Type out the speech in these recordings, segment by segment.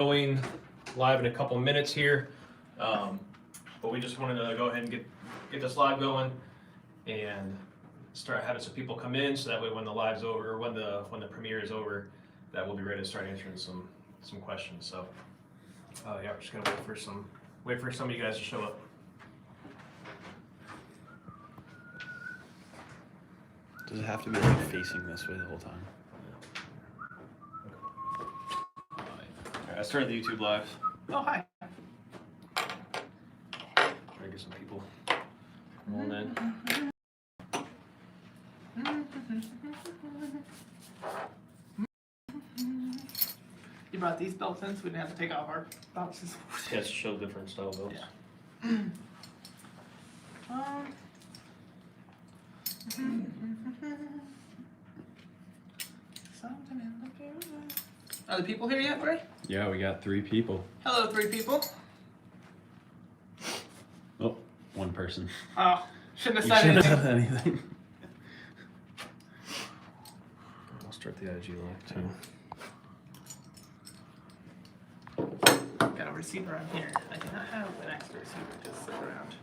Going live in a couple minutes here, but we just wanted to go ahead and get this live going and start having some people come in, so that way when the live's over, or when the premiere is over, that we'll be ready to start answering some questions. So yeah, we're just gonna wait for some of you guys to show up. Does it have to be like facing this way the whole time? Alright, I started the YouTube live. Oh, hi. Try to get some people rolling in. You brought these belts in so we didn't have to take off our boxes. Yeah, it's show different style belts. Yeah. Are the people here yet, Ray? Yeah, we got 3 people. Hello, 3 people. Oh, 1 person. Oh, shouldn't have You said shouldn't anything. have said anything. I'll start the IG live too. Got a receiver on here. I do not have an extra receiver, just sit around.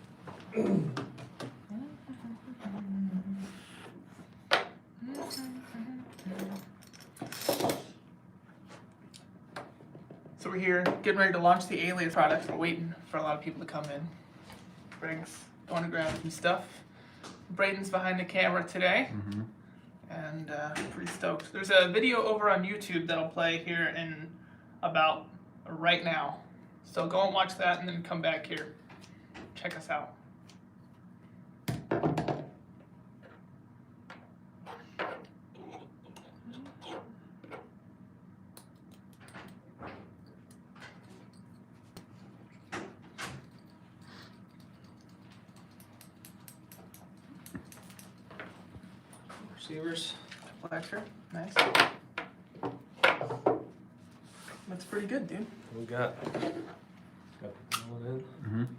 So we're here, getting ready to launch the Alias product. We're waiting for a lot of people to come in. Greg's going to grab some stuff. Braden's behind the camera today. And pretty stoked. There's a video over on YouTube that'll play here in about right now. So go and watch that and then come back here. Check us out. Receivers. Flasher, nice. Looks pretty good, dude. We got one in.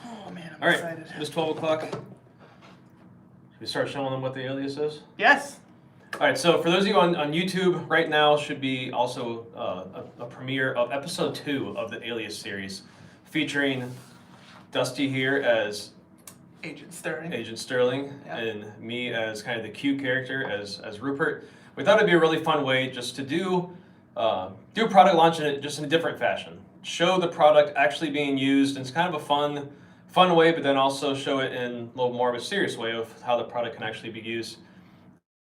Oh man, I'm All right, excited. it's 12 o'clock. Should we start showing them what the alias is? Yes. All right, so for those of you on YouTube, right now should be also a premiere of episode 2 of the Alias series, featuring Dusty here as Agent Sterling. Yeah. And me as kind of the Q character as Rupert. We thought it'd be a really fun way just to do a product launch in it just in a different fashion. Show the product actually being used, and it's kind of a fun way, but then also show it in a little more of a serious way of how the product can actually be used.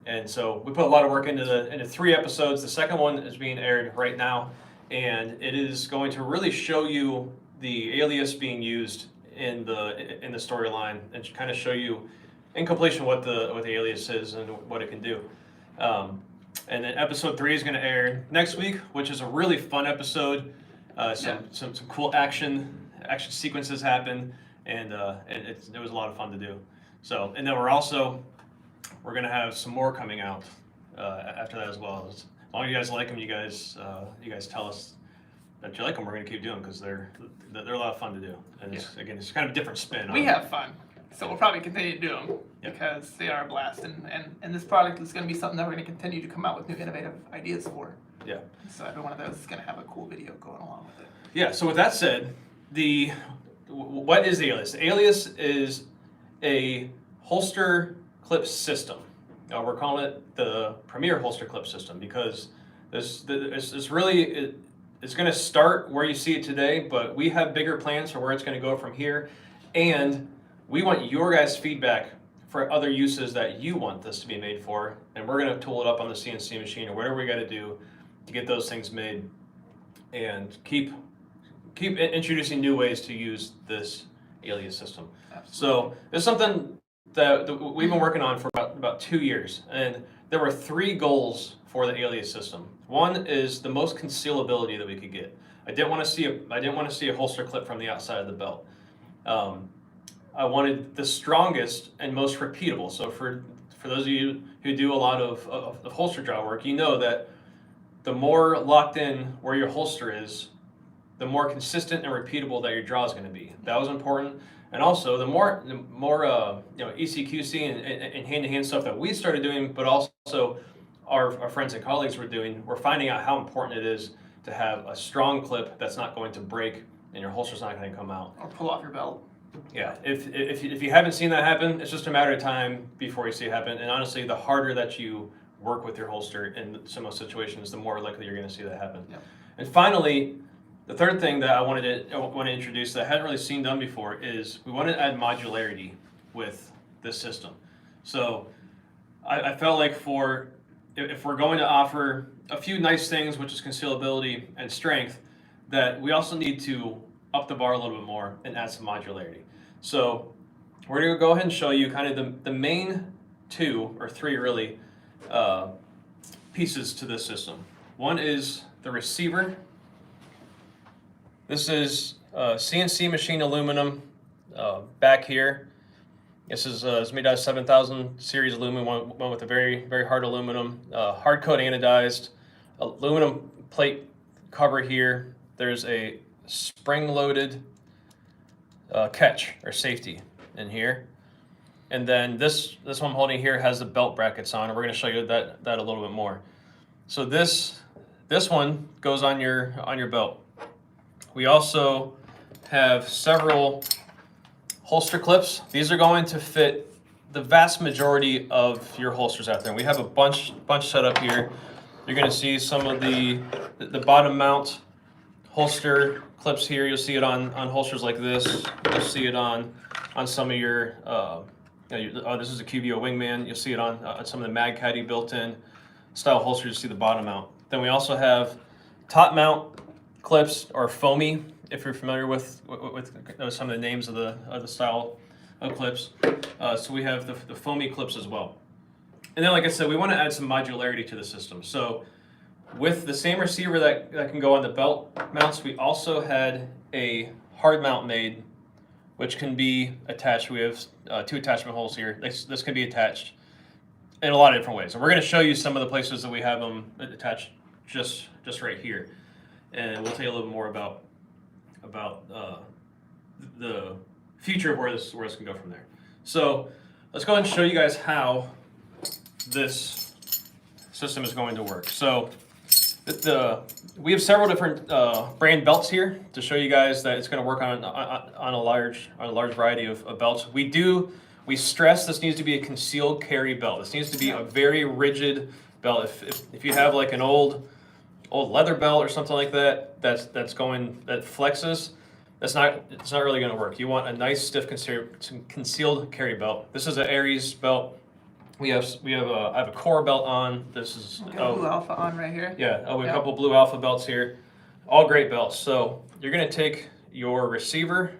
And so we put a lot of work into 3 episodes. The second one is being aired right now, and it is going to really show you the alias being used in the storyline, and kind of show you in completion what the alias is and what it can do. And then episode 3 is going to air next week, which is a really fun episode. Some cool action sequences happen, and it was a lot of fun to do. So, and then we're gonna have some more coming out after that as well. As long as you guys like them, you guys tell us that you like them. We're gonna keep doing them because they're a lot of fun to do. And it's kind of a different spin. We have fun, so we'll probably continue to do them because they are a blast, and this product is going to be something that we're going to continue to come out with new innovative ideas for. Yeah. So every one of those is going to have a cool video going along with it. Yeah. So with that said, what is the Alias? The Alias is a holster clip system. We're calling it the Premier Holster Clip System because it's going to start where you see it today, but we have bigger plans for where it's going to go from here, and we want your guys' feedback for other uses that you want this to be made for, and we're going to tool it up on the CNC machine or whatever we got to do to get those things made, and keep introducing new ways to use this Alias system. Absolutely. So it's something that we've been working on for about 2 years, and there were 3 goals for the Alias system. One is the most concealability that we could get. I didn't want to see a holster clip from the outside of the belt. I wanted the strongest and most repeatable. So for those of you who do a lot of holster draw work, you know that the more locked in where your holster is, the more consistent and repeatable that your draw is going to be. That was important. And also, the more ECQC and hand-to-hand stuff that we started doing, but also our friends and colleagues were doing, we're finding out how important it is to have a strong clip that's not going to break and your holster's not going to come out. Or pull off your belt. Yeah, if you haven't seen that happen, it's just a matter of time before you see it happen. And honestly, the harder that you work with your holster in some of those situations, the more likely you're going to see that happen. Yep. And finally, the third thing that I want to introduce that I hadn't really seen done before is we want to add modularity with this system. So I felt like if we're going to offer a few nice things, which is concealability and strength, that we also need to up the bar a little bit more and add some modularity. So we're going to go ahead and show you kind of the main 2 or 3 really pieces to this system. One is the receiver. This is CNC machine aluminum back here. This is it's made out of 7000 series aluminum, one with a very, very hard aluminum, hard coat anodized, aluminum plate cover here. There's a spring-loaded catch or safety in here. And then this one I'm holding here has the belt brackets on, and we're going to show you that a little bit more. So this one goes on your belt. We also have several holster clips. These are going to fit the vast majority of your holsters out there. We have a bunch set up here. You're going to see some of the bottom mount holster clips here. You'll see it on holsters like this. You'll see it on some of your this is a QBO Wingman. You'll see it on some of the Mag Caddy built-in style holsters. You see the bottom mount. Then we also have top mount clips, or foamy, if you're familiar with some of the names of the style of clips. So we have the foamy clips as well. And then, like I said, we want to add some modularity to the system. So with the same receiver that can go on the belt mounts, we also had a hard mount made, which can be attached. We have 2 attachment holes here. This can be attached in a lot of different ways. And we're going to show you some of the places that we have them attached just right here. And we'll tell you a little bit more about the future of where this can go from there. So let's go ahead and show you guys how this system is going to work. So we have several different brand belts here to show you guys that it's going to work on a large variety of belts. We stress this needs to be a concealed carry belt. This needs to be a very rigid belt. If you have like an old leather belt or something like that that flexes, it's not really going to work. You want a nice stiff concealed carry belt. This is an Aries belt. I have a core belt on. This is Blue Alpha on right here. Yeah, we have a couple Blue Alpha belts here. All great belts. So you're going to take your receiver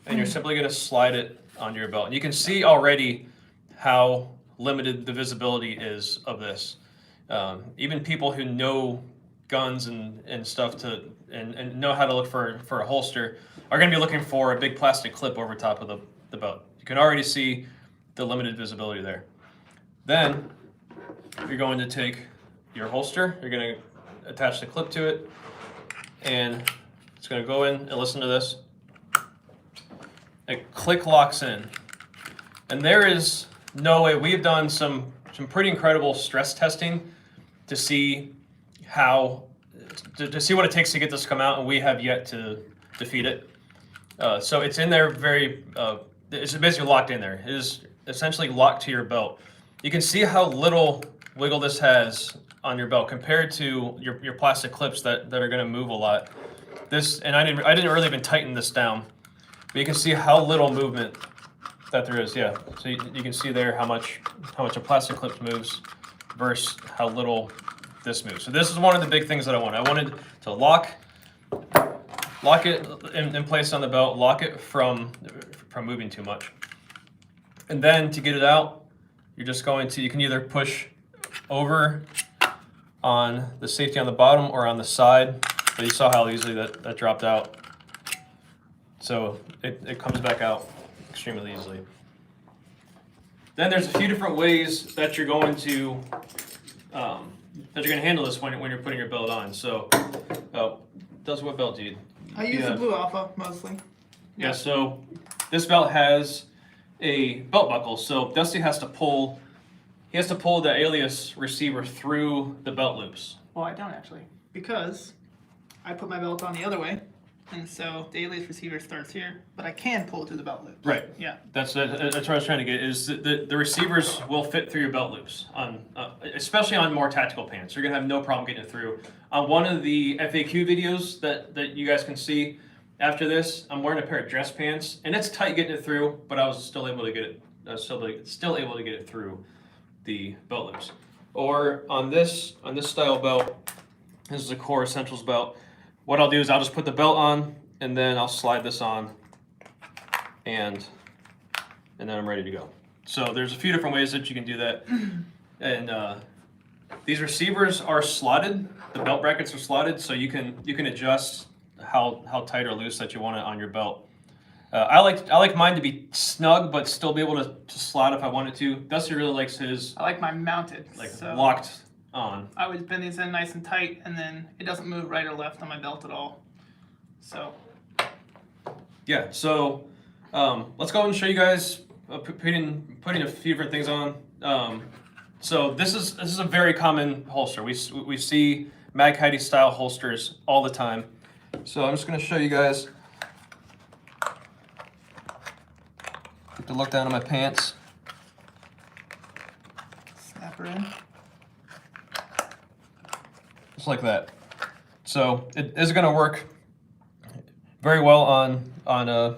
and you're simply going to slide it onto your belt. And you can see already how limited the visibility is of this. Even people who know guns and stuff and know how to look for a holster are going to be looking for a big plastic clip over top of the belt. You can already see the limited visibility there. Then you're going to take your holster, you're going to attach the clip to it, and it's going to go in and listen to this. It click locks in. And there is no way. We've done some pretty incredible stress testing to see to see what it takes to get this to come out, and we have yet to defeat it. So it's in there it's basically locked in there. It is essentially locked to your belt. You can see how little wiggle this has on your belt compared to your plastic clips that are going to move a lot. And I didn't really even tighten this down, but you can see how little movement that there is. Yeah, so you can see there how much a plastic clip moves versus how little this moves. So this is one of the big things that I wanted. I wanted to lock it in place on the belt, lock it from moving too much. And then to get it out, you can either push over on the safety on the bottom or on the side. But you saw how easily that dropped out. So it comes back out extremely easily. Then there's a few different ways that you're going to handle this when you're putting your belt on. So, what belt do you? I use the Blue Alpha mostly. Yeah. So this belt has a belt buckle, so Dusty has to pull. He has to pull the Alias receiver through the belt loops. Well, I don't actually, because I put my belt on the other way, and so the Alias receiver starts here, but I can pull it through the belt loops. Right. Yeah. That's what I was trying to get. Is the receivers will fit through your belt loops on, especially on more tactical pants. You're gonna have no problem getting it through. On one of the FAQ videos that you guys can see after this, I'm wearing a pair of dress pants, and it's tight getting it through, but I was still able to get it. I was still able to get it through the belt loops. Or on this style belt, this is a Core Essentials belt. What I'll do is I'll just put the belt on, and then I'll slide this on, and then I'm ready to go. So there's a few different ways that you can do that. And these receivers are slotted. The belt brackets are slotted, so you can adjust how tight or loose that you want it on your belt. I like mine to be snug, but still be able to slot if I wanted to. Dusty really likes his I like mine mounted, locked on. I always bend these in nice and tight, and then it doesn't move right or left on my belt at all. So. Yeah. So let's go and show you guys putting a few different things on. So this is a very common holster. We see Mag Heidi style holsters all the time. So I'm just going to show you guys. To look down at my pants. Snap her in. Just like that. So it is going to work very well on a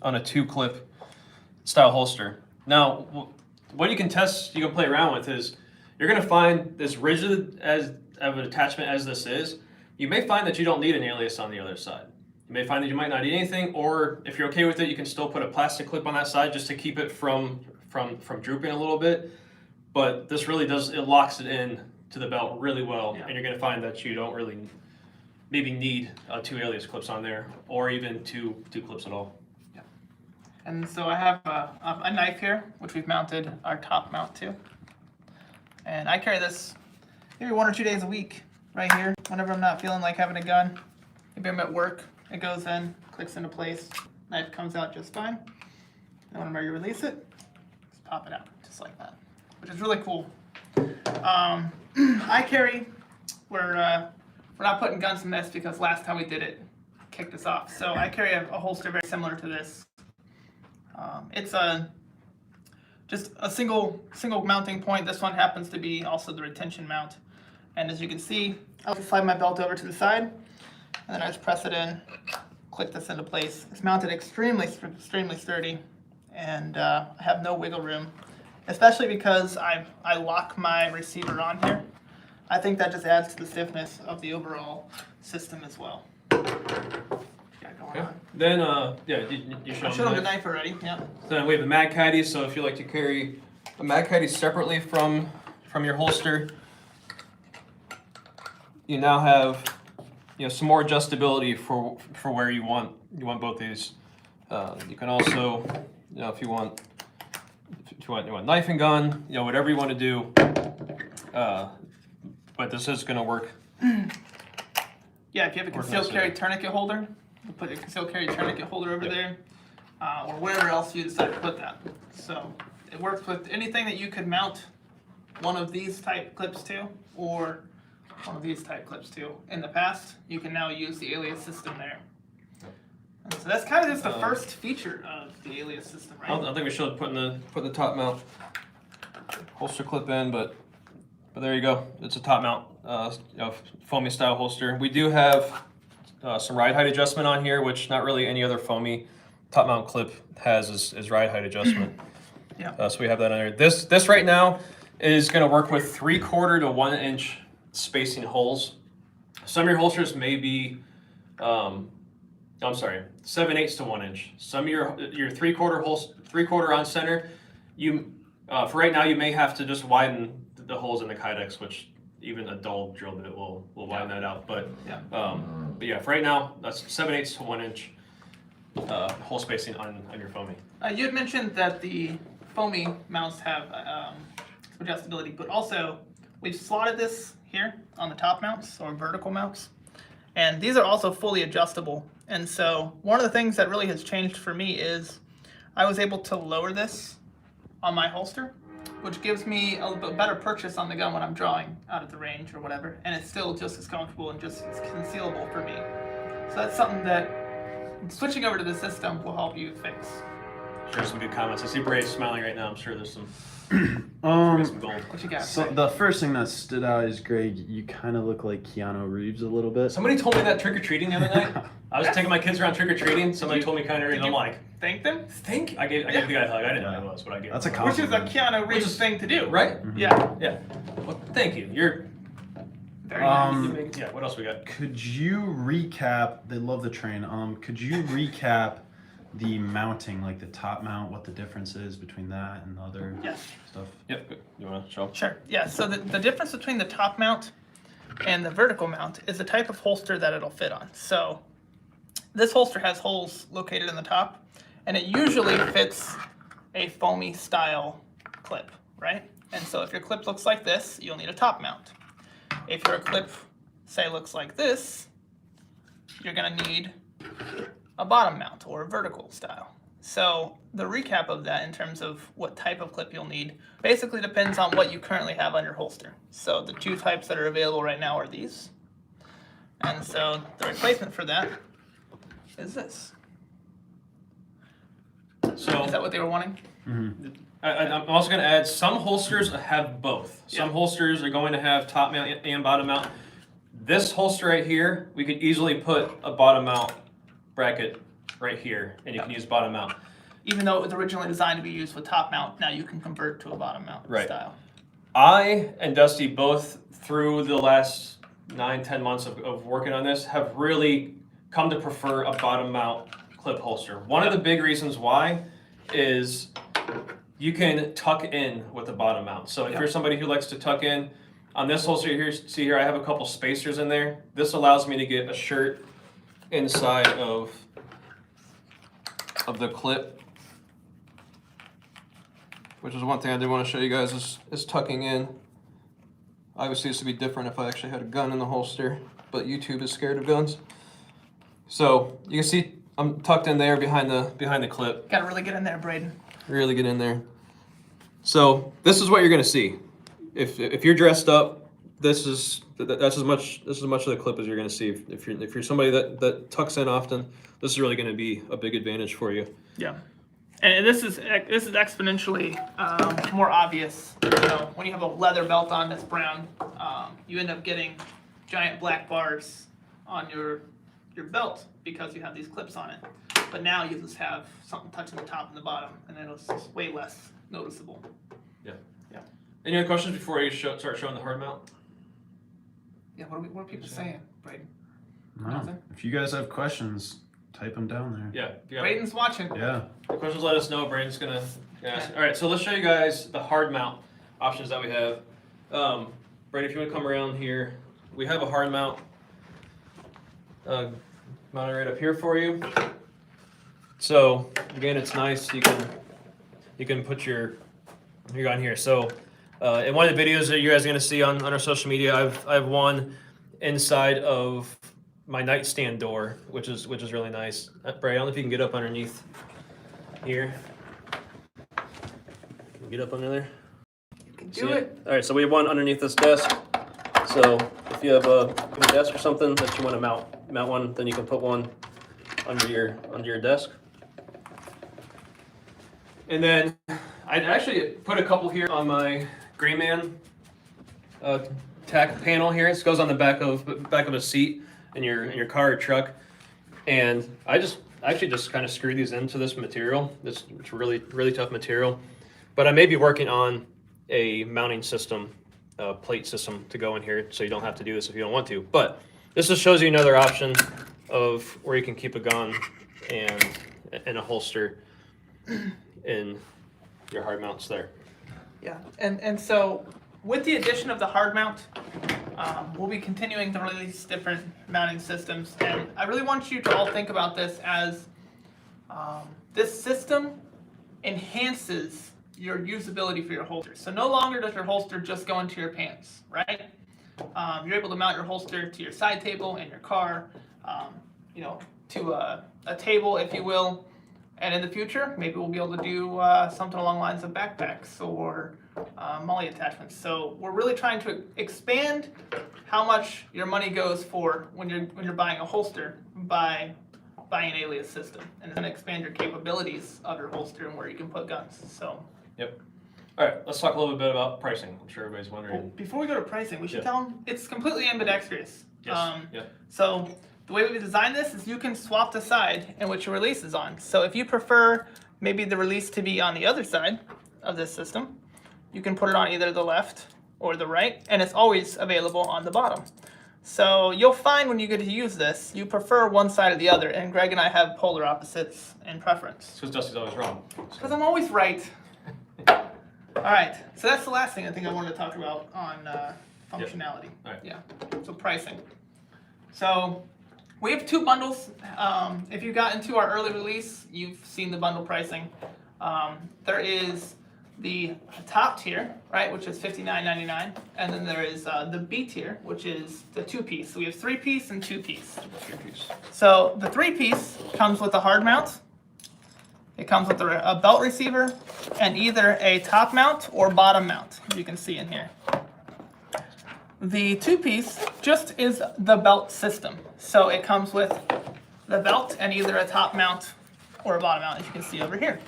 2-clip style holster. Now, what you can test, you can play around with is you're going to find this rigid as of an attachment as this is. You may find that you don't need an Alias on the other side. You may find that you might not need anything, or if you're okay with it, you can still put a plastic clip on that side just to keep it from drooping a little bit. But this really it locks it in to the belt really well, Yeah. and you're going to find that you don't really maybe need 2 Alias clips on there, or even two clips at all. Yeah. And so I have a knife here, which we've mounted our top mount to. And I carry this maybe 1 or 2 days a week right here, whenever I'm not feeling like having a gun. Maybe I'm at work. It goes in, clicks into place, knife comes out just fine. And when I'm ready to release it, just pop it out, just like that, which is really cool. I carry, we're not putting guns in this because last time we did it, kicked us off. So I carry a holster very similar to this. It's just a single mounting point. This one happens to be also the retention mount. And as you can see, I'll just slide my belt over to the side, and then I just press it in, click this into place. It's mounted extremely sturdy, and I have no wiggle room, especially because I lock my receiver on here. I think that just adds to the stiffness of the overall system as well. Yeah, go Okay. on. Then you I showed him the knife already. Yeah. Then we have a Mag Heidi. So if you like to carry a Mag Heidi separately from your holster, you now have some more adjustability for where you want both these. You can also if you want knife and gun, whatever you want to do. But this is going to work. Yeah, if you have a concealed carry tourniquet holder, you put a concealed carry tourniquet holder over there, or wherever else you decide to put that. So it works with anything that you could mount one of these type clips to, or one of these type clips to. In the past, you can now use the Alias system there. And so that's kind of just the first feature of the Alias system, right? I think we should put the top mount holster clip in, but there you go. It's a top mount foamy style holster. We do have some ride height adjustment on here, which not really any other foamy top mount clip has is ride height adjustment. Yeah. So we have that on there. This right now is going to work with 3/4 to 1 inch spacing holes. Some of your holsters may be, 7/8 to 1 inch. Some of your 3/4 on center, for right now you may have to just widen the holes in the Kydex, which even a dull drill bit will widen that out. But yeah, for right now that's 7/8 to 1 inch hole spacing on your foamy. You had mentioned that the foamy mounts have adjustability, but also we've slotted this here on the top mounts, or vertical mounts, and these are also fully adjustable. And so one of the things that really has changed for me is I was able to lower this on my holster, which gives me a little bit better purchase on the gun when I'm drawing out at the range or whatever, and it's still just as comfortable and just as concealable for me. So that's something that switching over to the system will help you fix. Sure, some good comments. I see Bray smiling right now. I'm sure there's some gold. What you got? So the first thing that stood out is, Greg, you kind of look like Keanu Reeves a little bit. Somebody told me that trick-or-treating the other night. I was taking my kids around trick-or-treating. Somebody told me kind of, and I'm like, thank them? I gave the guy a hug. I didn't know who it was, but I gave That's a him Which is a compliment. Keanu Reeves thing to do. Right? Yeah. Yeah. Well, thank you. You're... Very nice. Um, Yeah, what else we got? Could you recap? They love the train. Could you recap the mounting, like the top mount, what the difference is between that and the other Yes. stuff? Yep. Good. You want to show? Sure. Yeah. So the difference between the top mount and the vertical mount is the type of holster that it'll fit on. So this holster has holes located in the top, and it usually fits a foamy style clip, right? And so if your clip looks like this, you'll need a top mount. If your clip, say, looks like this, you're gonna need a bottom mount or a vertical style. So the recap of that in terms of what type of clip you'll need basically depends on what you currently have on your holster. So the two types that are available right now are these. And so the replacement for that is this. So Is that what they were wanting? I'm also going to add, some holsters have both. Some holsters are going to have top mount and bottom mount. This holster right here, we could easily put a bottom mount bracket right here, and you can use bottom mount. Even though it was originally designed to be used with top mount, now you can convert to a bottom mount style. I and Dusty both, through the last 9-10 months of working on this, have really come to prefer a bottom mount clip holster. One of the big reasons why is you can tuck in with the bottom mount. So if you're somebody who likes to tuck in, on this holster here, see here, I have a couple spacers in there. This allows me to get a shirt inside of the clip, which is one thing I did want to show you guys is tucking in. Obviously this would be different if I actually had a gun in the holster, but YouTube is scared of guns. So you can see I'm tucked in there behind the clip. Gotta really get in there, Braden. Really get in there. So this is what you're gonna see. If you're dressed up, that's as much of the clip as you're gonna see. If you're somebody that tucks in often, this is really gonna be a big advantage for you. Yeah, and this is exponentially more obvious. You know, when you have a leather belt on that's brown, you end up getting giant black bars on your belt because you have these clips on it. But now you just have something touching the top and the bottom, and then it's way less noticeable. Yeah. Yeah. Any other questions before I start showing the hard mount? Yeah. What are people saying, Braden? No. Nothing? If you guys have questions, type them down there. Yeah. If you have Braden's watching. Yeah. questions, let us know. Braden's gonna ask. All right, so let's show you guys the hard mount options that we have. Braden, if you want to come around here, we have a hard mount mounted right up here for you. So again, it's nice. You can put your on here. So in one of the videos that you guys are gonna see on our social media, I have one inside of my nightstand door, which is really nice. Bray, I don't know if you can get up underneath here. Get up under there. You can do it. All right, so we have one underneath this desk. So if you have a desk or something that you want to mount one, then you can put one under your desk. And then I'd actually put a couple here on my Gray Man tack panel here. This goes on the back of a seat in your car or truck. And I actually just kind of screw these into this material. It's really, really tough material. But I may be working on a mounting system, plate system to go in here, so you don't have to do this if you don't want to. But this just shows you another option of where you can keep a gun and a holster in your hard mounts there. Yeah, and so with the addition of the hard mount, we'll be continuing to release different mounting systems, and I really want you to all think about this as this system enhances your usability for your holster. So no longer does your holster just go into your pants, right? You're able to mount your holster to your side table in your car, to a table, if you will, And in the future, maybe we'll be able to do something along the lines of backpacks or molly attachments. So we're really trying to expand how much your money goes for when you're buying a holster by buying an Alias system, and it's going to expand your capabilities of your holster and where you can put guns. So. Yep. All right, let's talk a little bit about pricing. I'm sure everybody's wondering. Well, before we go to pricing, we should Yeah. tell them it's completely ambidextrous. Yes. Yeah. So the way we designed this is you can swap the side in which your release is on. So if you prefer maybe the release to be on the other side of this system, you can put it on either the left or the right, and it's always available on the bottom. So you'll find when you get to use this, you prefer one side or the other, and Greg and I have polar opposites in preference. It's because Dusty's always wrong. Because I'm always right. All right, so that's the last thing I think I wanted to talk about on functionality. All right. Yeah, so pricing. So we have 2 bundles. If you got into our early release, you've seen the bundle pricing. There is the top tier, right, which is $59.99, and then there is the B tier, which is the 2-piece. So we have 3-piece and 2-piece. So the 3-piece comes with a hard mount. It comes with a belt receiver and either a top mount or bottom mount, you can see in here. The 2-piece just is the belt system. So it comes with the belt and either a top mount or a bottom mount, as you can see over here.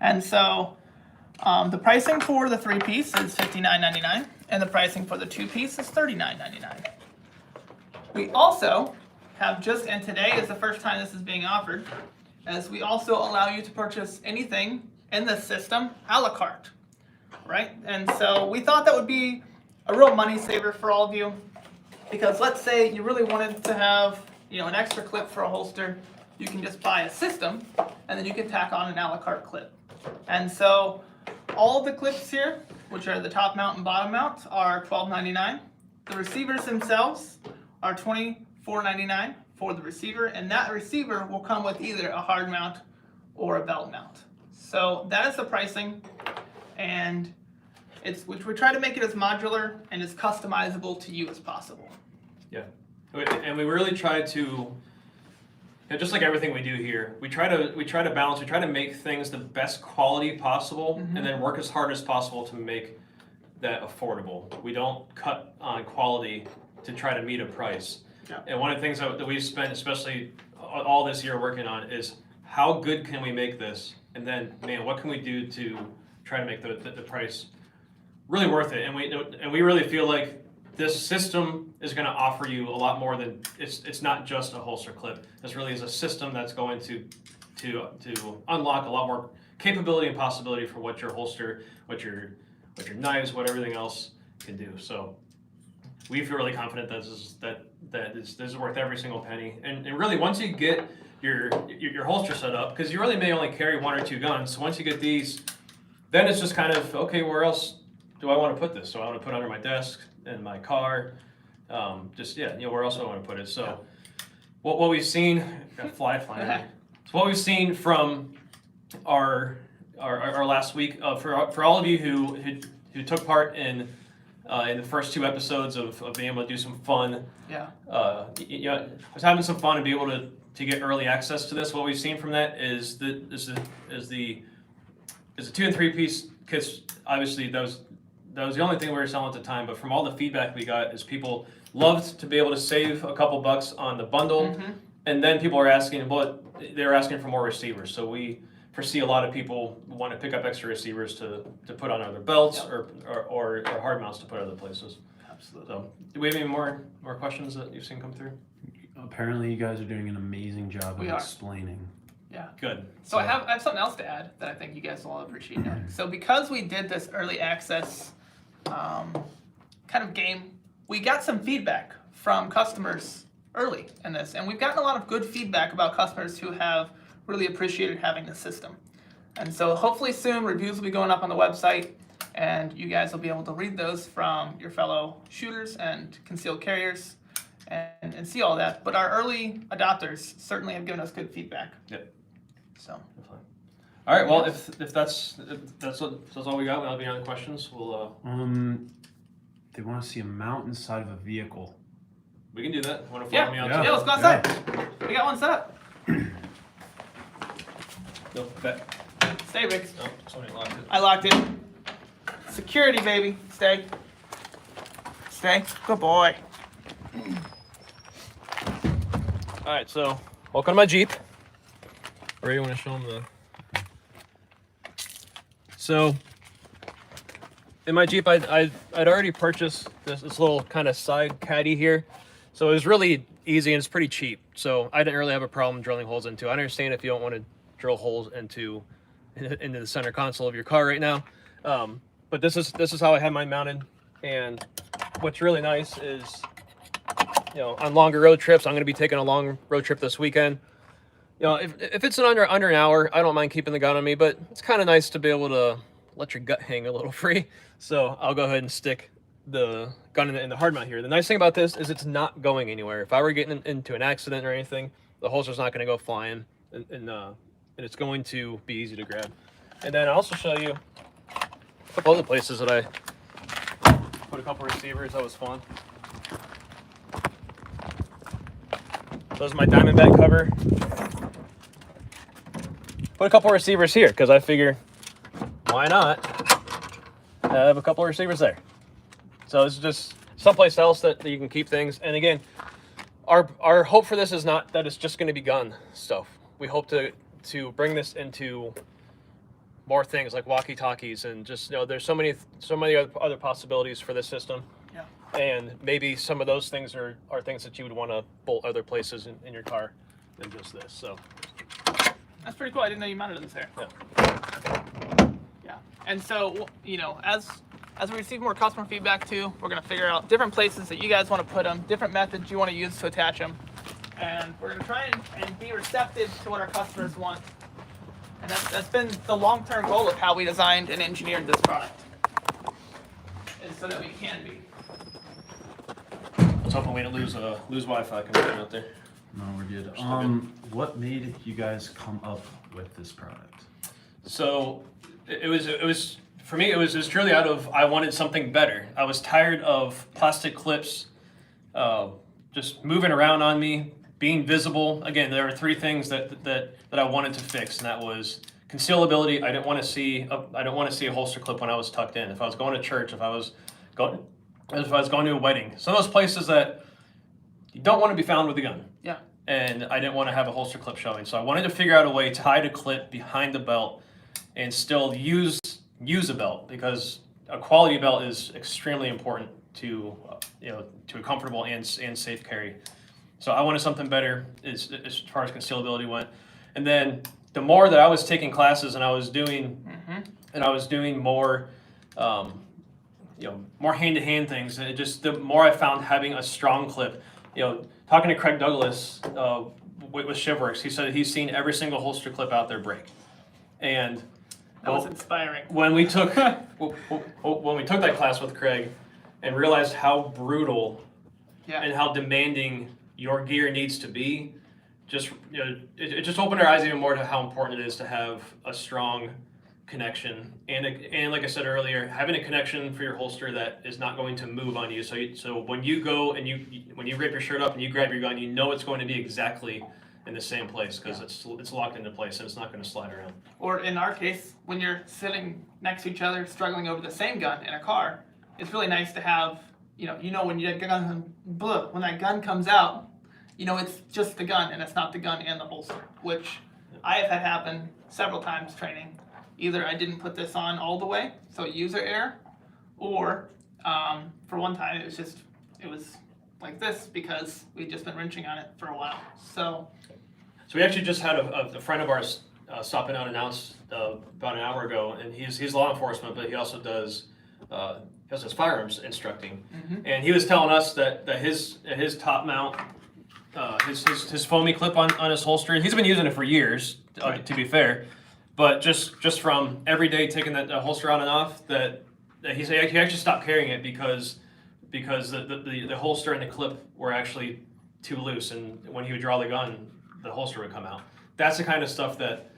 And so the pricing for the 3-piece is $59.99, and the pricing for the 2-piece is $39.99. We also have and today is the first time this is being offered, as we also allow you to purchase anything in the system a la carte, right? And so we thought that would be a real money saver for all of you, because let's say you really wanted to have, an extra clip for a holster, you can just buy a system, and then you can tack on an a la carte clip. And so all of the clips here, which are the top mount and bottom mount, are $12.99. The receivers themselves are $24.99 for the receiver, and that receiver will come with either a hard mount or a belt mount. So that is the pricing, and we try to make it as modular and as customizable to you as possible. Yeah, and we really try to, just like everything we do here, we try to balance. We try to make things the best quality possible, and then work as hard as possible to make that affordable. We don't cut on quality to try to meet a price. Yeah. And one of the things that we've spent, especially all this year working on, is how good can we make this, and then, man, what can we do to try to make the price really worth it? And we really feel like this system is going to offer you a lot more than it's not just a holster clip. This really is a system that's going to unlock a lot more capability and possibility for what your holster, what your knives, what everything else can do. So we feel really confident that this is worth every single penny. And really, once you get your holster set up, because you really may only carry 1 or 2 guns, so once you get these, then it's just kind of, okay, where else do I want to put this? So I want to put it under my desk, in my car, where else do I want to put it? So what we've seen, flying. So what we've seen from our last week, for all of you who took part in the first 2 episodes of being able to do some fun. Yeah. I was having some fun and be able to get early access to this. What we've seen from that is the 2 and 3-piece kits. Obviously, that was the only thing we were selling at the time. But from all the feedback we got, is people loved to be able to save a couple bucks on the bundle, and then people are asking, they're asking for more receivers. So we foresee a lot of people want to pick up extra receivers to put on other belts, or hard mounts to put other places. Absolutely. So, do we have any more questions that you've seen come through? Apparently, you guys are doing an amazing job of explaining. Yeah. Good. So I have something else to add that I think you guys will all appreciate knowing. So because we did this early access kind of game, we got some feedback from customers early in this, and we've gotten a lot of good feedback about customers who have really appreciated having the system. And so hopefully soon reviews will be going up on the website, and you guys will be able to read those from your fellow shooters and concealed carriers and see all that. But our early adopters certainly have given us good feedback. Yep. So. All right. Well, if that's all we got, without any other questions, we'll. They want to see a mount inside of a vehicle. We can do that. Want to follow me out? Yeah, let's go outside. We got one set up. No, back. Stay, Riggs. Oh, somebody locked it. I locked it. Security, baby. Stay. Stay. Good boy. All right, so welcome to my Jeep. Ray, you want to show them the... So, in my Jeep, I'd already purchased this little kind of side caddy here. So it was really easy and it's pretty cheap. So I didn't really have a problem drilling holes into. I understand if you don't want to drill holes into the center console of your car right now. But this is how I had mine mounted. And what's really nice is, you know, on longer road trips, I'm going to be taking a long road trip this weekend. You know, if it's under an hour, I don't mind keeping the gun on me, but it's kind of nice to be able to let your gut hang a little free. So I'll go ahead and stick the gun in the hard mount here. The nice thing about this is it's not going anywhere. If I were getting into an accident or anything, the holster's not going to go flying, and it's going to be easy to grab. And then I'll also show you a couple other places that I put a couple receivers. That was fun. Those are my Diamondback cover. Put a couple receivers here because I figure, why not have a couple receivers there? So it's just someplace else that you can keep things. And again, our hope for this is not that it's just going to be gun stuff. We hope to bring this into more things like walkie-talkies and just, you know, there's so many other possibilities for this system. Yeah. And maybe some of those things are things that you would want to bolt other places in your car than just this. So That's pretty cool. I didn't know you mounted this there. yeah. Yeah. And so, you know, as we receive more customer feedback too, we're going to figure out different places that you guys want to put them, different methods you want to use to attach them. And we're going to try and be receptive to what our customers want. And that's been the long-term goal of how we designed and engineered this product. Is so that we can be. I was hoping we didn't lose Wi-Fi connection out there. No, we're good. Still good. What made you guys come up with this product? So it was for me. It was truly out of I wanted something better. I was tired of plastic clips, just moving around on me, being visible. Again, there were three things that I wanted to fix, and that was concealability. I didn't want to see a holster clip when I was tucked in. If I was going to church, if I was going to a wedding, some of those places that you don't want to be found with a gun. Yeah. And I didn't want to have a holster clip showing. So I wanted to figure out a way to hide a clip behind the belt and still use a belt, because a quality belt is extremely important to a comfortable and safe carry. So I wanted something better as far as concealability went. And then the more that I was taking classes and I was doing more more hand-to-hand things, and the more I found having a strong clip. Talking to Craig Douglas with Shivworks, he said he's seen every single holster clip out there break. And That was inspiring. when we took that class with Craig and realized how brutal and how demanding your gear needs to be, it just opened our eyes even more to how important it is to have a strong connection and like I said earlier, having a connection for your holster that is not going to move on you. So when you go and when you rip your shirt up and you grab your gun, you know it's going to be exactly in the same place because it's locked into place and it's not going to slide around. Or in our case, when you're sitting next to each other, struggling over the same gun in a car, it's really nice to have, when when that gun comes out, it's just the gun and it's not the gun and the holster, which I have had happen several times training. Either I didn't put this on all the way, so user error, or for one time it was like this because we'd just been wrenching on it for a while. So we actually just had a friend of ours stop in unannounced about an hour ago, and he's law enforcement, but he also does firearms instructing, and he was telling us that his top mount, his foamy clip on his holster, he's been using it for years, to be fair. But just from every day taking that holster on and off, that he actually stopped carrying it because the holster and the clip were actually too loose, and when he would draw the gun, the holster would come out. That's the kind of stuff that,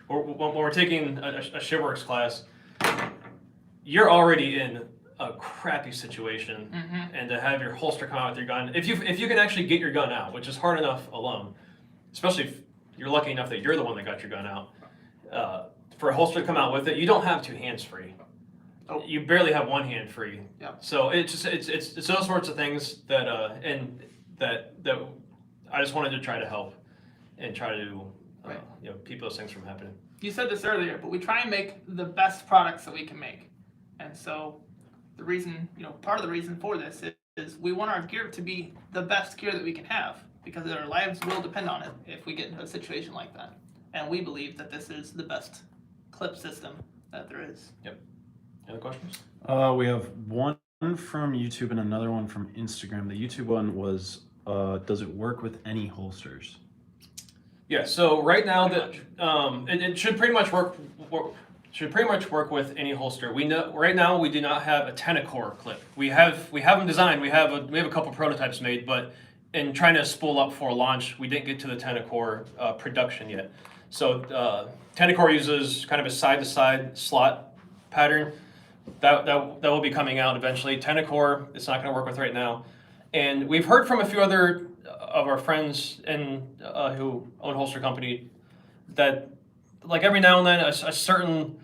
when we're taking a Shivworks class, you're already in a crappy situation, and to have your holster come out with your gun, if you can actually get your gun out, which is hard enough alone, especially you're lucky enough that you're the one that got your gun out. For a holster to come out with it, you don't have two hands free. Oh. You barely have one hand free. Yeah. So it's those sorts of things that and that I just wanted to try to help and try to Right. keep those things from happening. You said this earlier, but we try and make the best products that we can make. And so the reason, part of the reason for this is we want our gear to be the best gear that we can have, because our lives will depend on it if we get into a situation like that. And we believe that this is the best clip system that there is. Yep. Any other questions? We have one from YouTube and another one from Instagram. The YouTube one was, does it work with any holsters? Yeah. So right now Pretty it should pretty much work. Should pretty much work with any holster. We know right now we do not have a Tenacore clip. We have them designed. We have a couple prototypes made, but in trying to spool up for launch, we didn't get to the Tenacore production yet. So Tenacore uses kind of a side-to-side slot pattern. That will be coming out eventually. Tenacore, it's not going to work with right now. And we've heard from a few other of our friends who own holster company that, like, every now and then a certain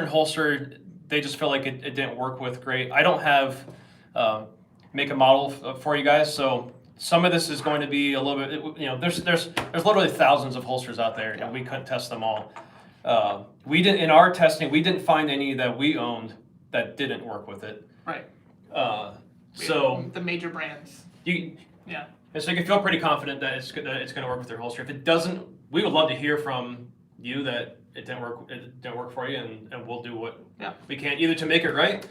holster, they just feel like it didn't work with great. I don't have make a model for you guys, so some of this is going to be a little bit, there's literally thousands of holsters out there, and we couldn't test them all. We didn't, in our testing, we didn't find any that we owned that didn't work with it. Right. So The major brands. Yeah. And so you can feel pretty confident that it's going to work with your holster. If it doesn't, we would love to hear from you that it didn't work for you, and we'll do what we can, either to make it right,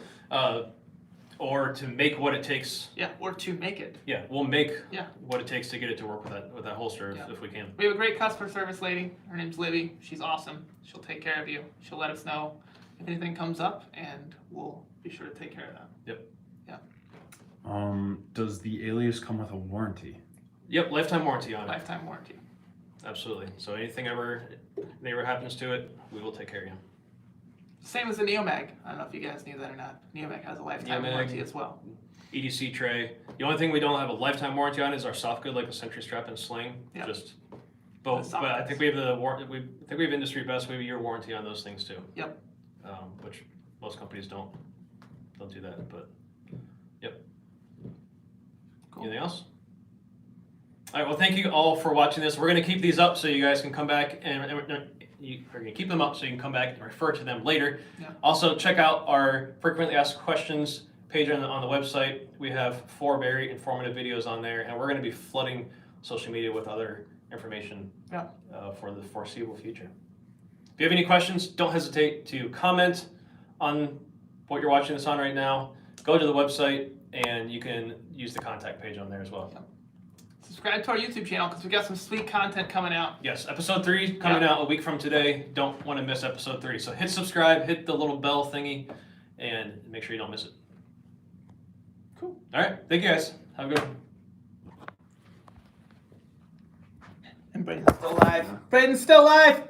or to make what it takes. Yeah, or to make it. Yeah, we'll make what it takes to get it to work with that holster if we can. We have a great customer service lady. Her name's Libby. She's awesome. She'll take care of you. She'll let us know if anything comes up, and we'll be sure to take care of that. Yep. Yeah. Does the Alias come with a warranty? Yep, lifetime warranty on it. Lifetime warranty. Absolutely. So anything ever happens to it, we will take care of you. Same as the Neomag. I don't know if you guys knew that or not. Neomag has a lifetime warranty as well. EDC tray. The only thing we don't have a lifetime warranty on is our soft good, like a Sentry strap and sling. Yep. But I think we have we have industry best. We have a year warranty on those things too. Yep. Which most companies don't do that. But yep. Cool. Anything else? All right. Well, thank you all for watching this. We're going to keep these up so you guys can come back and we're going to keep them up so you can come back and refer to them later. Yeah. Also, check out our frequently asked questions page on the website. We have 4 very informative videos on there, and we're going to be flooding social media with other information for the foreseeable future. If you have any questions, don't hesitate to comment on what you're watching this on right now. Go to the website, and you can use the contact page on there as well. Yep. Subscribe to our YouTube channel because we got some sweet content coming out. Yes, episode 3 coming out a week from today. Don't want to miss episode 3. So hit subscribe, hit the little bell thingy, and make sure you don't miss it. Cool. All right, thank you guys. Have a good one. And Braden's still alive. Braden's still alive!